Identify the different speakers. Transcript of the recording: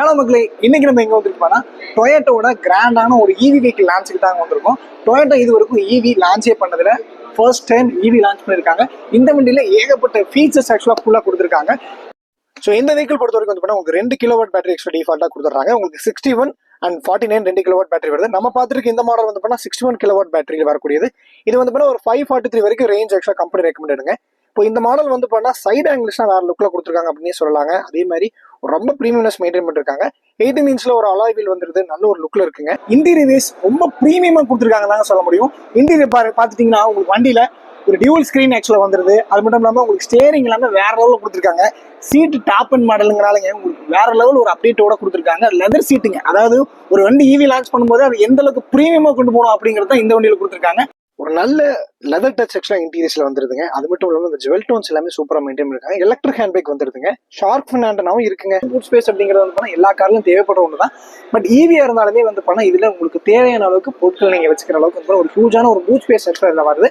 Speaker 1: Hello மக்களே, இன்னைக்கு நம்ம எங்க வந்திருக்கோம்னா டொயோட்டோட கிராண்டான ஒரு இவி வெஹிக்கிள் லான்ச்சுக்கு தாங்க வந்திருக்கோம். டொயோட்டோ இது வரைக்கும் இவி லான்ச்சே பண்ணதுல ஃபர்ஸ்ட் டைம் இவி லான்ச் பண்ணியிருக்காங்க. இந்த வண்டியில ஏகப்பட்ட ஃபீச்சர்ஸ் ஆக்சுவலாக ஃபுல்லாக கொடுத்துருக்காங்க. ஸோ இந்த வெஹிக்கிள் பொறுத்த வரைக்கும் வந்து உங்களுக்கு 2 கிலோவாட் பேட்டரி எக்ஸ்ட்ரா டிஃபால்ட்டாக கொடுத்துட்றாங்க. உங்களுக்கு 61 அண்ட் 49 2 கிலோவாட் பேட்டரி வருது. நம்ம பார்த்துருக்கு இந்த மாடல் வந்து 61 கிலோவாட் பேட்டரியில் வரக்கூடியது. இது வந்து ஒரு 543 வரைக்கும் ரேஞ்ச் ஆக்சுவலாக கம்பெனி ரெக்கமெண்டடுங்க. இப்போ இந்த மாடல் வந்து சைடு ஆங்கிள்ஸ்லாம் வேற லுக்கில் கொடுத்துருக்காங்க அப்படின்னே சொல்லலாங்க. அதே மாதிரி ரொம்ப ப்ரீமியம்னஸ் மெயின்டைன் பண்ணிருக்காங்க. 18 இன்ச்ல ஒரு அலாய் வீல் வந்துருது, நல்ல ஒரு லுக்ல இருக்குங்க. இன்டீரியர் வைஸ் ரொம்ப ப்ரீமியமா கொடுத்துருக்காங்க தாங்க சொல்ல முடியும். இன்டீரியர் பார்த்துட்டீங்கன்னா உங்களுக்கு வண்டியில ஒரு டியூவல் ஸ்கிரீன் ஆக்சுவலாக வந்துருது. அது மட்டும் இல்லாமல் உங்களுக்கு ஸ்டேரிங் எல்லாமே வேற லெவலில் கொடுத்துருக்காங்க. சீட்டு டாப் அண்ட் மாடலுங்கிறாங்க உங்களுக்கு வேற லெவல் ஒரு அப்டேட்டோட கொடுத்துருக்காங்க. லெதர் சீட்டுங்க, அதாவது ஒரு வண்டி இவி லான்ச் பண்ணும்போது அது எந்த அளவுக்கு ப்ரீமியமா கொண்டு போகணும் அப்படிங்கிறது தான் இந்த வண்டியில் கொடுத்துருக்காங்க. ஒரு நல்ல லெதர் டச் ஆக்சுவலாக இன்டீரியர்ஸ்ல வந்துருதுங்க. அது மட்டும் இல்லாமல் இந்த ஜுவல் டோன்ஸ் எல்லாமே சூப்பராக மெயின்டைன் பண்ணிருக்காங்க. எலக்ட்ரிக் ஹேண்ட் பேக் வந்துருதுங்க. ஷார்க் ஃபின் ஆண்டனாவும் இருக்குங்க. பூட் ஸ்பேஸ் அப்படிங்கிறது வந்து எல்லா கார்லையும் தேவைப்பட ஒன்று தான். பட் ஈவியா இருந்தாலுமே வந்து இதுல உங்களுக்கு தேவையான அளவுக்கு பொருட்கள் நீங்க வச்சுக்கிற அளவுக்கு ஒரு ஹியூஜான ஒரு பூட் ஸ்பேஸ் ஆக்சுவலாக இதில் வருது.